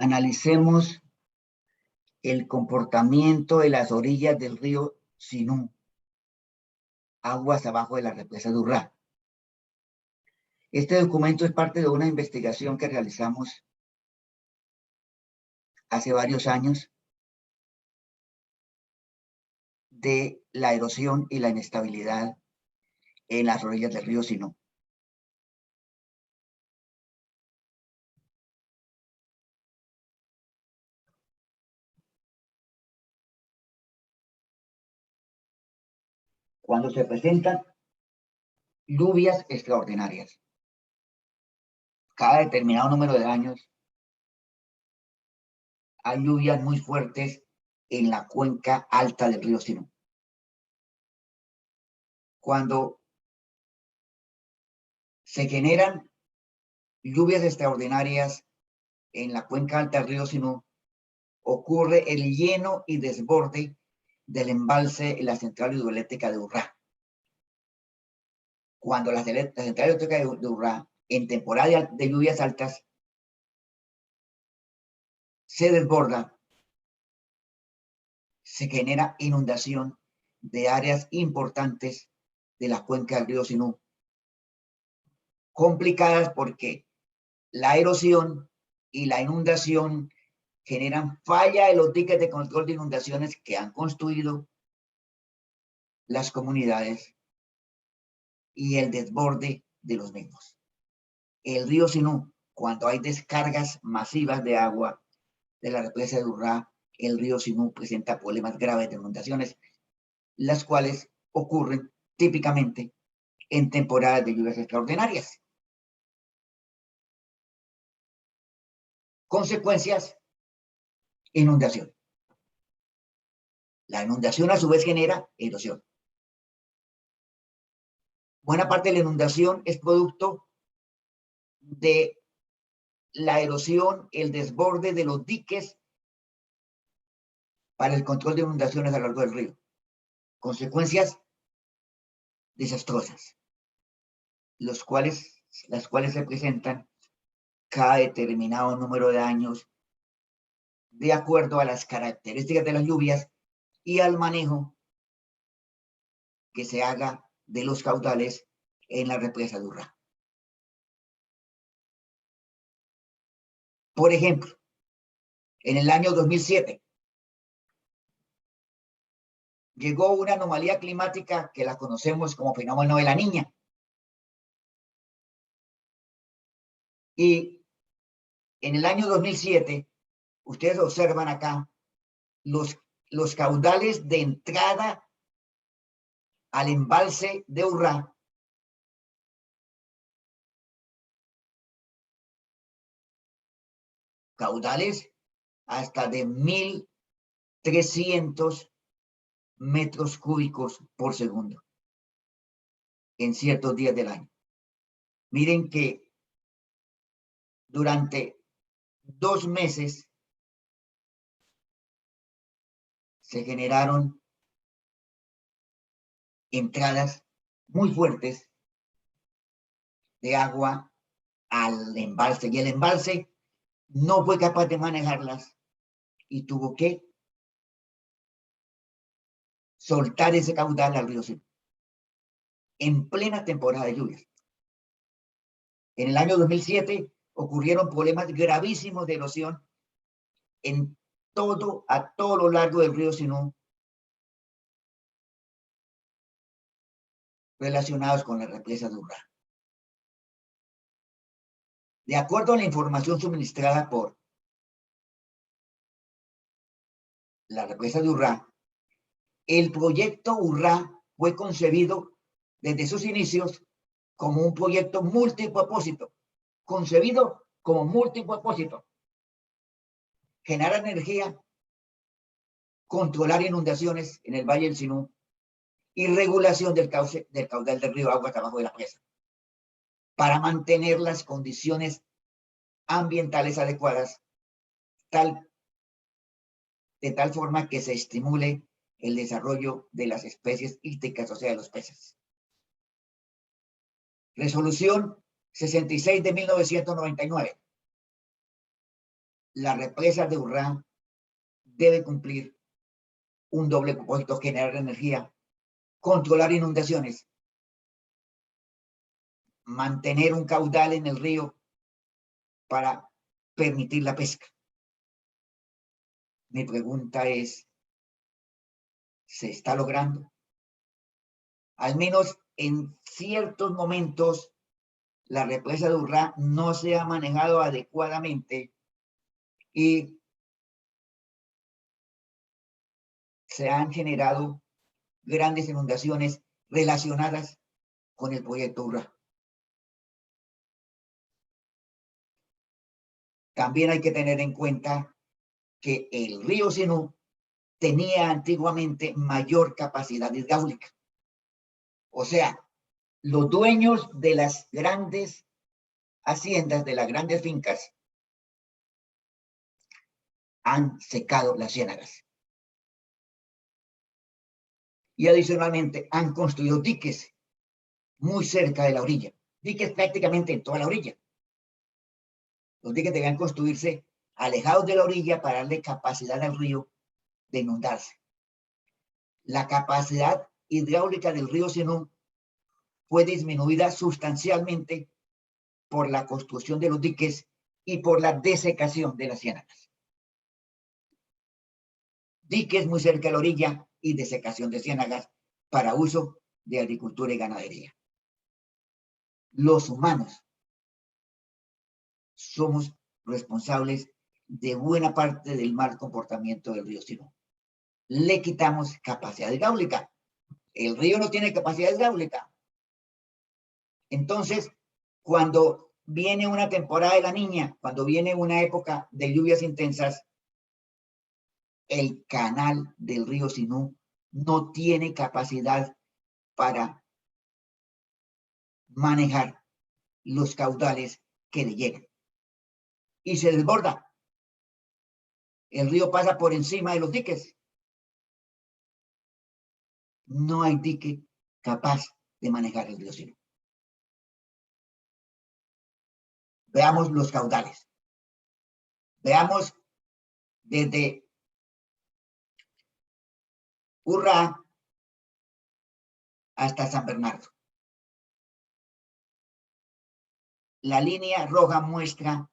Analicemos el comportamiento de las orillas del río Sinú, aguas abajo de la represa de Urrá. Este documento es parte de una investigación que realizamos hace varios años de la erosión y la inestabilidad en las orillas del río Sinú. Cuando se presentan lluvias extraordinarias, cada determinado número de años, hay lluvias muy fuertes en la cuenca alta del río Sinú. Cuando se generan lluvias extraordinarias en la cuenca alta del río Sinú, ocurre el lleno y desborde del embalse en la central hidroeléctrica de Urrá. Cuando la central hidroeléctrica de Urrá, en temporada de lluvias altas, se desborda, se genera inundación de áreas importantes de la cuenca del río Sinú, complicadas porque la erosión y la inundación generan falla de los diques de control de inundaciones que han construido las comunidades y el desborde de los mismos. El río Sinú, cuando hay descargas masivas de agua de la represa de Urrá, el río Sinú presenta problemas graves de inundaciones, las cuales ocurren típicamente en temporadas de lluvias extraordinarias. Consecuencias: inundación. La inundación a su vez genera erosión. Buena parte de la inundación es producto de la erosión, el desborde de los diques para el control de inundaciones a lo largo del río. Consecuencias desastrosas, las cuales se presentan cada determinado número de años de acuerdo a las características de las lluvias y al manejo que se haga de los caudales en la represa de Urrá. Por ejemplo, en el año 2007 llegó una anomalía climática que la conocemos como fenómeno de la Niña. Y en el año 2007, ustedes observan acá los caudales de entrada al embalse de Urrá caudales hasta de 1.300 metros cúbicos por segundo en ciertos días del año. Miren que durante 2 meses se generaron entradas muy fuertes de agua al embalse, y el embalse no fue capaz de manejarlas y tuvo que soltar ese caudal al río Sinú en plena temporada de lluvias. En el año 2007 ocurrieron problemas gravísimos de erosión a todo lo largo del río Sinú, relacionados con la represa de Urrá. De acuerdo a la información suministrada por la represa de Urrá, el proyecto Urrá fue concebido desde sus inicios como un proyecto multipropósito, concebido como multipropósito: generar energía, controlar inundaciones en el Valle del Sinú y regulación del caudal del río Aguas abajo de la presa, para mantener las condiciones ambientales adecuadas, de tal forma que se estimule el desarrollo de las especies ícticas, o sea, de los peces. Resolución 66 de 1999. la represa de Urrá debe cumplir un doble propósito: generar energía, controlar inundaciones, mantener un caudal en el río para permitir la pesca. Mi pregunta es, ¿se está logrando? Al menos en ciertos momentos, la represa de Urrá no se ha manejado adecuadamente y se han generado grandes inundaciones relacionadas con el proyecto Urrá. También hay que tener en cuenta que el río Sinú tenía antiguamente mayor capacidad hidráulica. O sea, los dueños de las grandes haciendas, de las grandes fincas, han secado las ciénagas. Y adicionalmente han construido diques muy cerca de la orilla, diques prácticamente en toda la orilla. Los diques debían construirse alejados de la orilla para darle capacidad al río de inundarse. La capacidad hidráulica del río Sinú fue disminuida sustancialmente por la construcción de los diques y por la desecación de las ciénagas. Diques muy cerca de la orilla y desecación de ciénagas para uso de agricultura y ganadería. Los humanos somos responsables de buena parte del mal comportamiento del río Sinú. Le quitamos capacidad hidráulica. El río no tiene capacidad hidráulica. Entonces, cuando viene una temporada de la Niña, cuando viene una época de lluvias intensas, el canal del río Sinú no tiene capacidad para manejar los caudales que le llegan. Y se desborda. El río pasa por encima de los diques. No hay dique capaz de manejar el río Sinú. Veamos los caudales. Veamos desde Urrá hasta San Bernardo. La línea roja muestra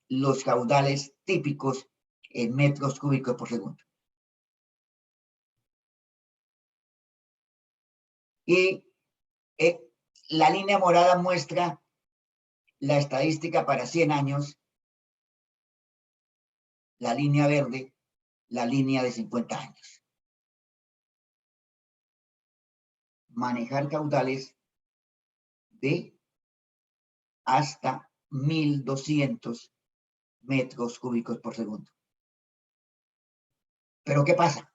los caudales típicos en metros cúbicos por segundo. Y la línea morada muestra la estadística para 100 años, la línea verde, la línea de 50 años. Manejar caudales de hasta 1.200 metros cúbicos por segundo. Pero ¿qué pasa?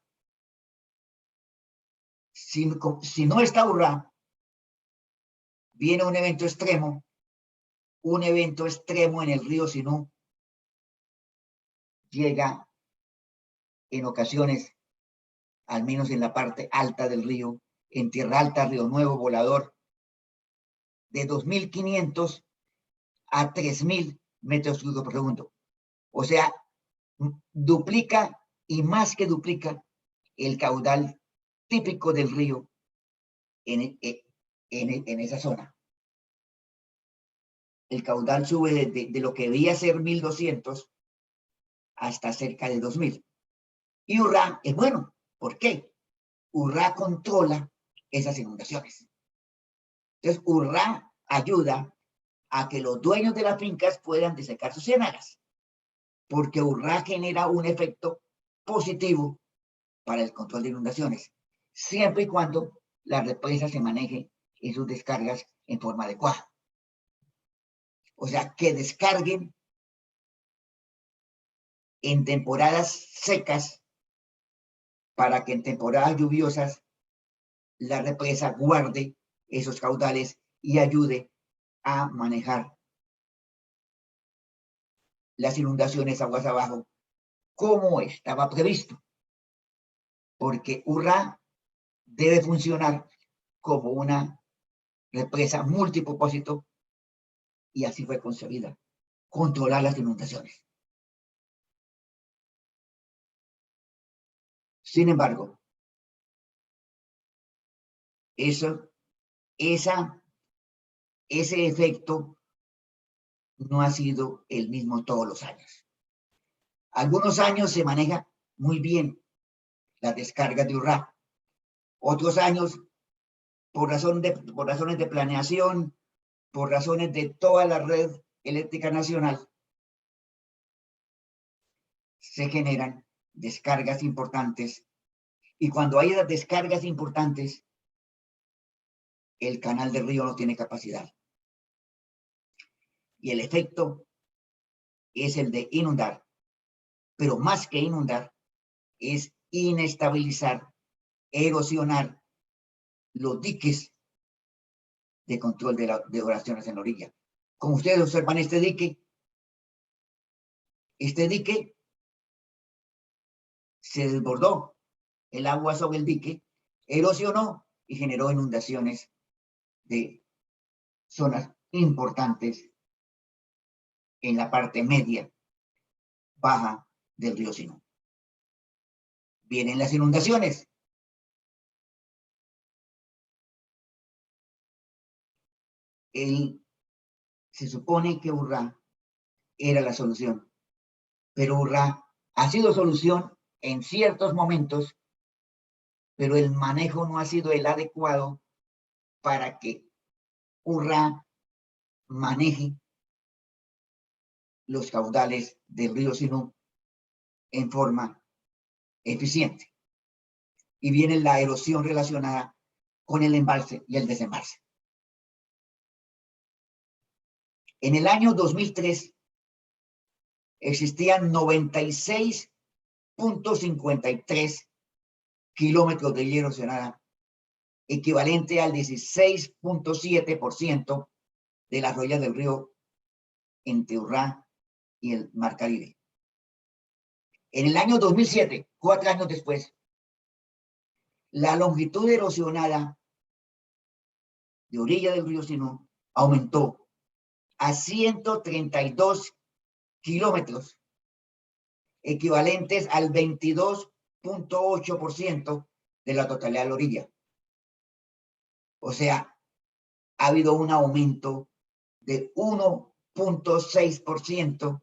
Si no está Urrá, viene un evento extremo en el río Sinú, llega en ocasiones, al menos en la parte alta del río, en Tierra Alta, Río Nuevo, Volador, de 2.500 a 3.000 metros cúbicos por segundo. O sea, duplica y más que duplica el caudal típico del río en esa zona. El caudal sube de lo que debía ser 1.200 hasta cerca de 2.000. Y Urrá es bueno. ¿Por qué? Urrá controla esas inundaciones. Entonces, Urrá ayuda a que los dueños de las fincas puedan desecar sus ciénagas, porque Urrá genera un efecto positivo para el control de inundaciones, siempre y cuando la represa se maneje en sus descargas en forma adecuada. O sea, que descarguen en temporadas secas para que en temporadas lluviosas la represa guarde esos caudales y ayude a manejar las inundaciones aguas abajo como estaba previsto. Porque Urrá debe funcionar como una represa multipropósito y así fue concebida, controlar las inundaciones. Sin embargo, ese efecto no ha sido el mismo todos los años. Algunos años se maneja muy bien las descargas de URRA. Otros años, por razones de planeación, por razones de toda la red eléctrica nacional, se generan descargas importantes. Y cuando hay esas descargas importantes, el canal del río no tiene capacidad. Y el efecto es el de inundar. Pero más que inundar, es inestabilizar, erosionar los diques de control de oraciones en la orilla. Como ustedes observan este dique se desbordó, el agua sobre el dique erosionó y generó inundaciones de zonas importantes en la parte media, baja del río Sinú. Vienen las inundaciones. Se supone que URRA era la solución, pero URRA ha sido solución en ciertos momentos, pero el manejo no ha sido el adecuado para que URRA maneje los caudales del río Sinú en forma eficiente. Y viene la erosión relacionada con el embalse y el desembalse. En el año 2003 existían 96.53 kilómetros de vía erosionada, equivalente al 16.7% de las arroyas del río entre URRA y el Mar Caribe. En el año 2007, 4 años después, la longitud erosionada de orilla del río Sinú aumentó a 132 kilómetros, equivalentes al 22.8% de la totalidad de la orilla. O sea, ha habido un aumento de 1.6%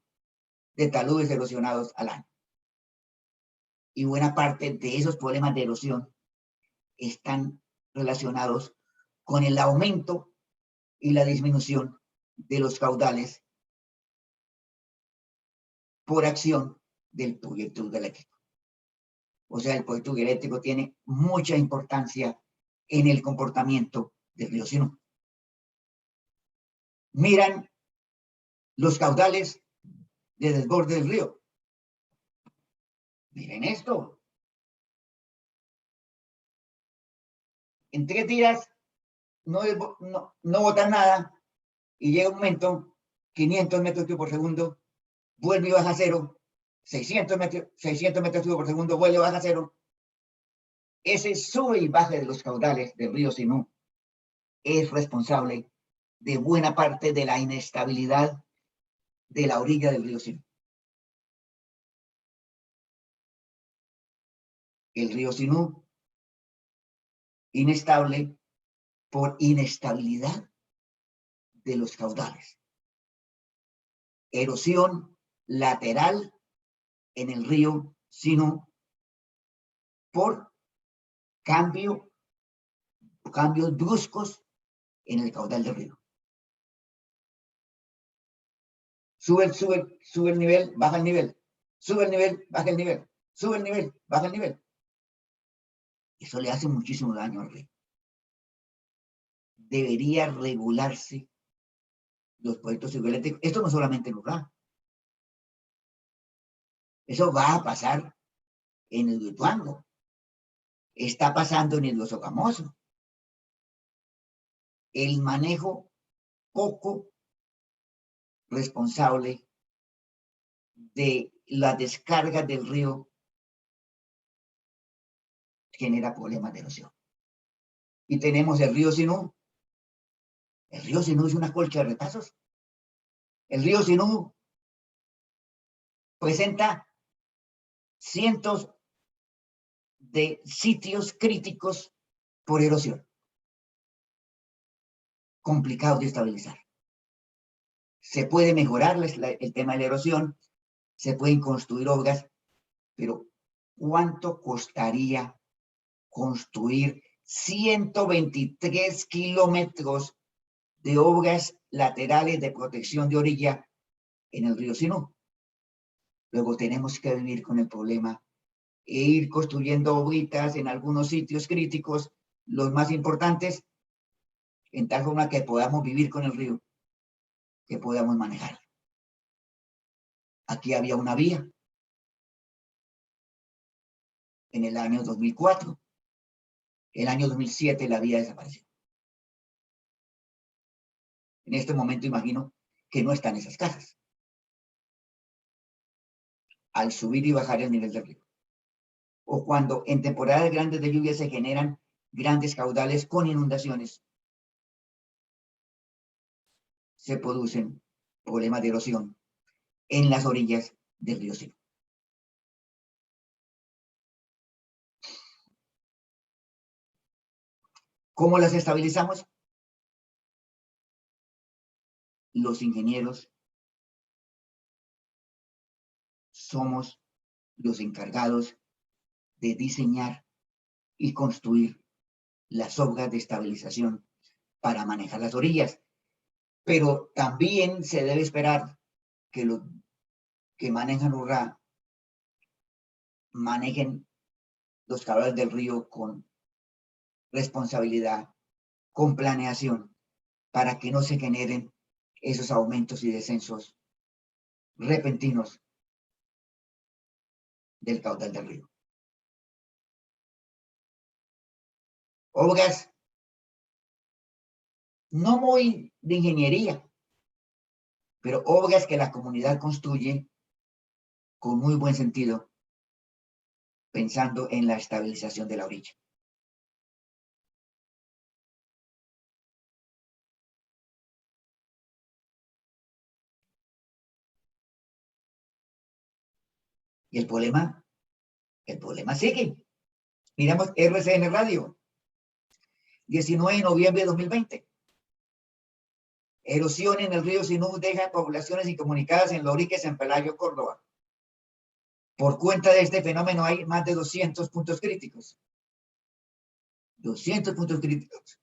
de taludes erosionados al año. Y buena parte de esos problemas de erosión están relacionados con el aumento y la disminución de los caudales por acción del proyecto eléctrico. O sea, el proyecto eléctrico tiene mucha importancia en el comportamiento del río Sinú. Miran los caudales de desborde del río. Miren esto. En 3 días no botan nada y llega un momento, 500 metros cúbicos por segundo, vuelve y baja a cero, 600 metros cúbicos por segundo, vuelve y baja a cero. Ese sube y baja de los caudales del río Sinú es responsable de buena parte de la inestabilidad de la orilla del río Sinú. El río Sinú, inestable por inestabilidad de los caudales. Erosión lateral en el río Sinú por cambios bruscos en el caudal del río. Sube el nivel, baja el nivel. Sube el nivel, baja el nivel. Sube el nivel, baja el nivel. Eso le hace muchísimo daño al río. Debería regularse los proyectos hidroeléctricos. Esto no solamente en URRA. Eso va a pasar en el Hidroituango. Está pasando en el Sogamoso. El manejo poco responsable de la descarga del río genera problemas de erosión. Y tenemos el río Sinú. El río Sinú es una colcha de retazos. El río Sinú presenta cientos de sitios críticos por erosión, complicados de estabilizar. Se puede mejorar el tema de la erosión, se pueden construir obras, pero ¿cuánto costaría construir 123 kilómetros de obras laterales de protección de orilla en el río Sinú? Luego tenemos que vivir con el problema e ir construyendo obritas en algunos sitios críticos, los más importantes, en tal forma que podamos vivir con el río, que podamos manejar. Aquí había una vía en el año 2004. El año 2007 la vía desapareció. En este momento imagino que no están esas casas. Al subir y bajar el nivel del río. O cuando en temporadas grandes de lluvia se generan grandes caudales con inundaciones, se producen problemas de erosión en las orillas del río Sinú. ¿Cómo las estabilizamos? Los ingenieros somos los encargados de diseñar y construir las obras de estabilización para manejar las orillas. Pero también se debe esperar que los que manejan URRA manejen los caudales del río con responsabilidad, con planeación, para que no se generen esos aumentos y descensos repentinos del caudal del río. Obras no muy de ingeniería, pero obras que la comunidad construye con muy buen sentido, pensando en la estabilización de la orilla. Y el problema sigue. Miramos RCN Radio, 19 de noviembre de 2020. Erosión en el río Sinú deja poblaciones incomunicadas en Lorique, San Pelayo, Córdoba. Por cuenta de este fenómeno hay más de 200 puntos críticos. 200 puntos críticos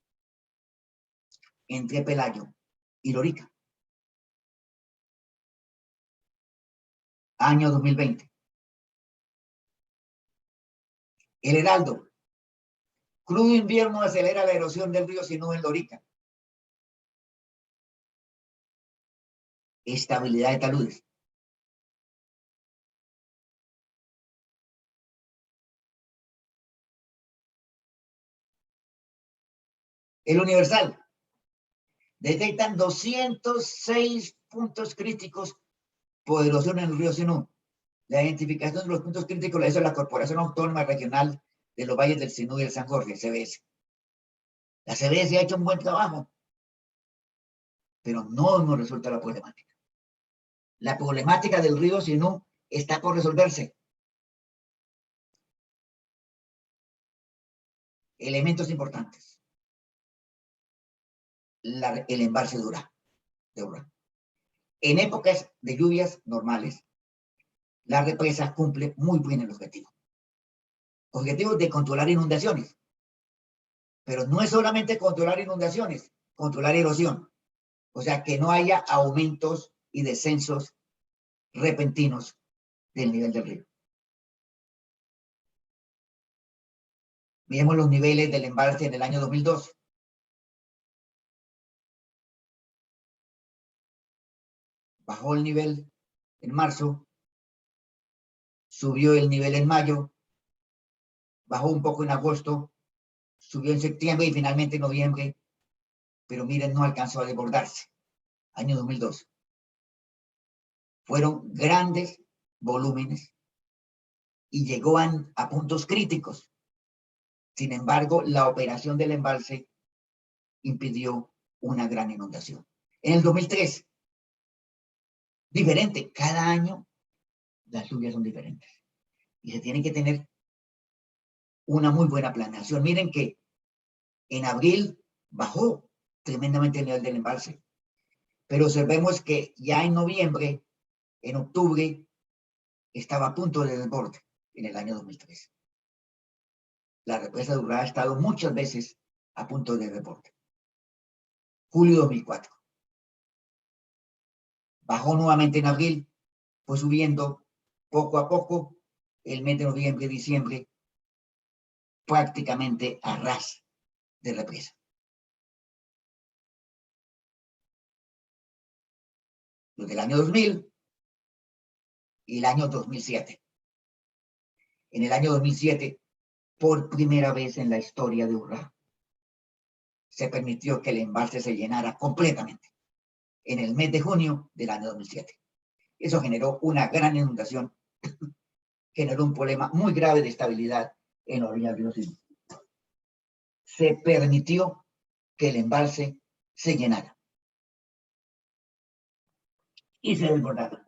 entre Pelayo y Lorica. Año 2020. El Heraldo. Crudo invierno acelera la erosión del río Sinú en Lorica. Estabilidad de taludes. El Universal. Detectan 206 puntos críticos por erosión en el río Sinú. La identificación de los puntos críticos la hizo la Corporación Autónoma Regional de los Valles del Sinú y del San Jorge, CBS. La CBS ha hecho un buen trabajo, pero no nos resuelta la problemática. La problemática del río Sinú está por resolverse. Elementos importantes. El embalse de Urrá. En épocas de lluvias normales, la represa cumple muy bien el objetivo. Objetivo de controlar inundaciones. Pero no es solamente controlar inundaciones, controlar erosión. O sea, que no haya aumentos y descensos repentinos del nivel del río. Miremos los niveles del embalse en el año 2002. Bajó el nivel en marzo, subió el nivel en mayo, bajó un poco en agosto, subió en septiembre y finalmente en noviembre, pero miren, no alcanzó a desbordarse. Año 2002. Fueron grandes volúmenes y llegó a puntos críticos. Sin embargo, la operación del embalse impidió una gran inundación. En el 2003, diferente, cada año las lluvias son diferentes y se tienen que tener una muy buena planeación. Miren que en abril bajó tremendamente el nivel del embalse, pero observemos que ya en noviembre, en octubre, estaba a punto de desborde en el año 2003. La represa de Urrá ha estado muchas veces a punto de desborde. Julio 2004. Bajó nuevamente en abril, fue subiendo poco a poco. El mes de noviembre y diciembre, prácticamente a ras de represa. Los del año 2000 y el año 2007. En el año 2007, por primera vez en la historia de Urrá, se permitió que el embalse se llenara completamente en el mes de junio del año 2007. Eso generó una gran inundación, generó un problema muy grave de estabilidad en la orilla del río Sinú. Se permitió que el embalse se llenara y se desbordara.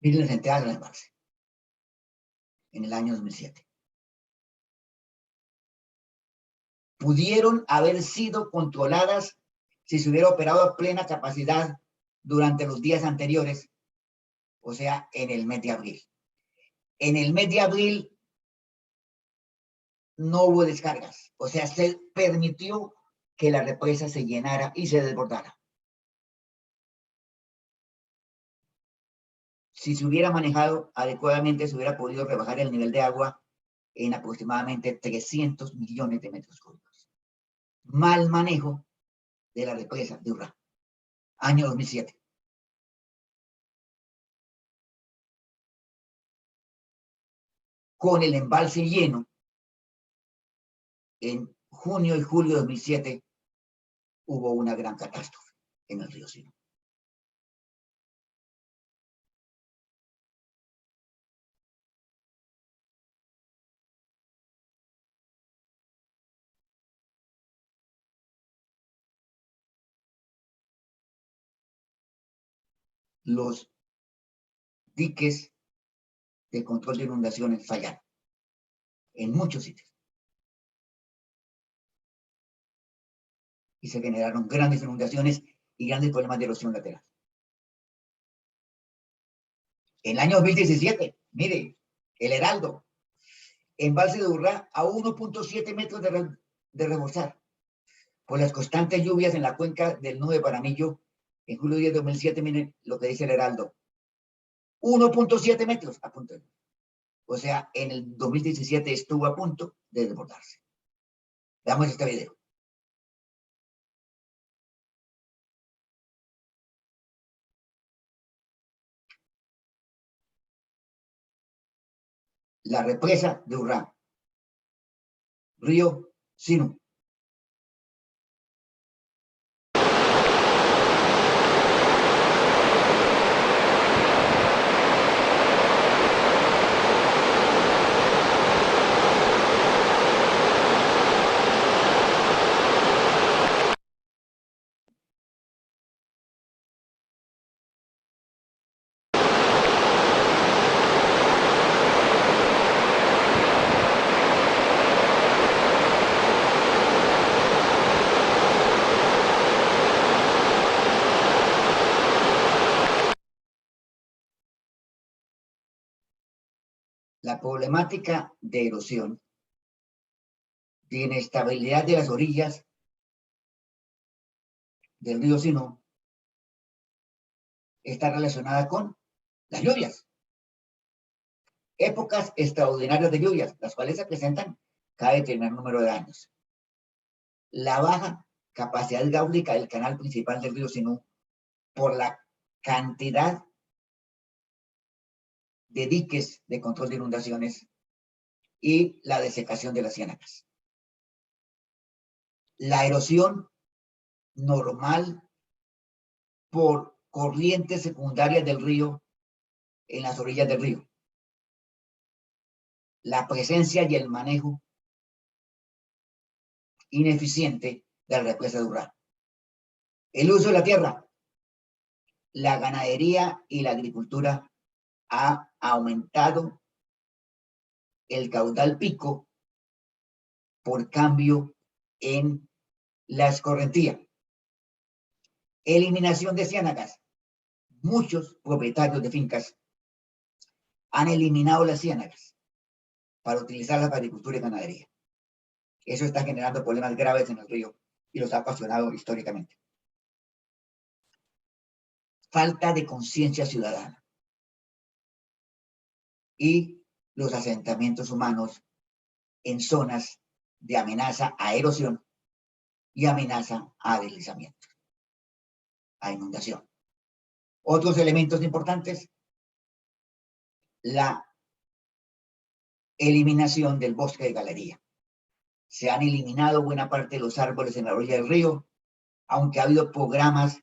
Miren las entradas del embalse en el año 2007. Pudieron haber sido controladas si se hubiera operado a plena capacidad durante los días anteriores, o sea, en el mes de abril. En el mes de abril no hubo descargas, o sea, se permitió que la represa se llenara y se desbordara. Si se hubiera manejado adecuadamente, se hubiera podido rebajar el nivel de agua en aproximadamente 300 millones de metros cúbicos. Mal manejo de la represa de Urrá, año 2007. Con el embalse lleno, en junio y julio de 2007 hubo una gran catástrofe en el río Sinú. Los diques de control de inundaciones fallaron en muchos sitios y se generaron grandes inundaciones y grandes problemas de erosión lateral. En el año 2017, mire, el Heraldo, embalse de Urrá a 1.7 metros de rebosar por las constantes lluvias en la cuenca del Nudo de Paramillo en julio 10 de 2007, miren lo que dice el Heraldo. 1.7 metros a punto de... O sea, en el 2017 estuvo a punto de desbordarse. Veamos este video. La represa de Urrá, río Sinú. La problemática de erosión, de inestabilidad de las orillas del río Sinú, está relacionada con las lluvias. Épocas extraordinarias de lluvias, las cuales se presentan cada determinado número de años. La baja capacidad hidráulica del canal principal del río Sinú por la cantidad de diques de control de inundaciones y la desecación de las ciénagas. La erosión normal por corrientes secundarias del río en las orillas del río. la presencia y el manejo ineficiente de la represa de Urrá. El uso de la tierra, la ganadería y la agricultura ha aumentado el caudal pico por cambio en la escorrentía. Eliminación de ciénagas. Muchos propietarios de fincas han eliminado las ciénagas para utilizarlas para agricultura y ganadería. Eso está generando problemas graves en el río y los ha ocasionado históricamente. Falta de conciencia ciudadana y los asentamientos humanos en zonas de amenaza a erosión y amenaza a deslizamiento, a inundación. Otros elementos importantes, la eliminación del bosque de galería. Se han eliminado buena parte de los árboles en la orilla del río, aunque ha habido programas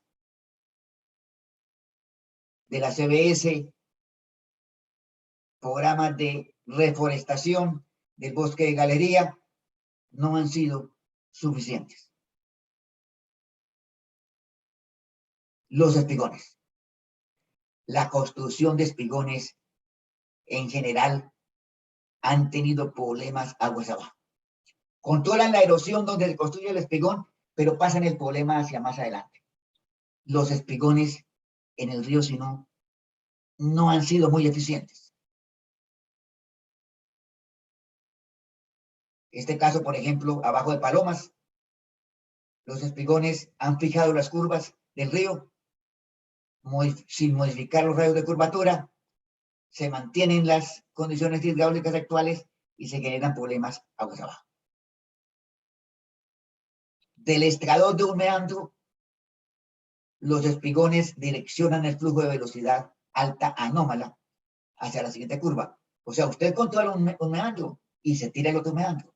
de la CBS, programas de reforestación del bosque de galería, no han sido suficientes. Los espigones. La construcción de espigones en general han tenido problemas aguas abajo. Controlan la erosión donde se construye el espigón, pero pasan el problema hacia más adelante. Los espigones en el río Sinú no han sido muy eficientes. Este caso, por ejemplo, abajo de Palomas, los espigones han fijado las curvas del río sin modificar los radios de curvatura, se mantienen las condiciones hidráulicas actuales y se generan problemas aguas abajo. Del estrador de un meandro, los espigones direccionan el flujo de velocidad alta anómala hacia la siguiente curva. O sea, usted controla un meandro y se tira el otro meandro.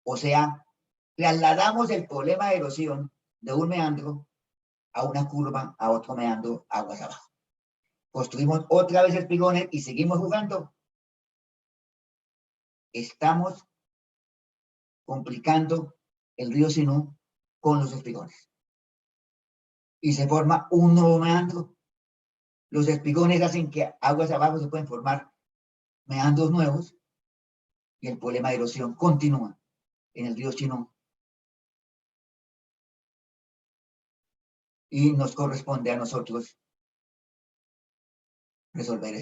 O sea, trasladamos el problema de erosión de un meandro a una curva, a otro meandro, aguas abajo. Construimos otra vez espigones y seguimos jugando. Estamos complicando el río Sinú con los espigones. Y se forma un nuevo meandro. Los espigones hacen que aguas abajo se pueden formar meandros nuevos y el problema de erosión continúa en el río Sinú. Y nos corresponde a nosotros resolver eso.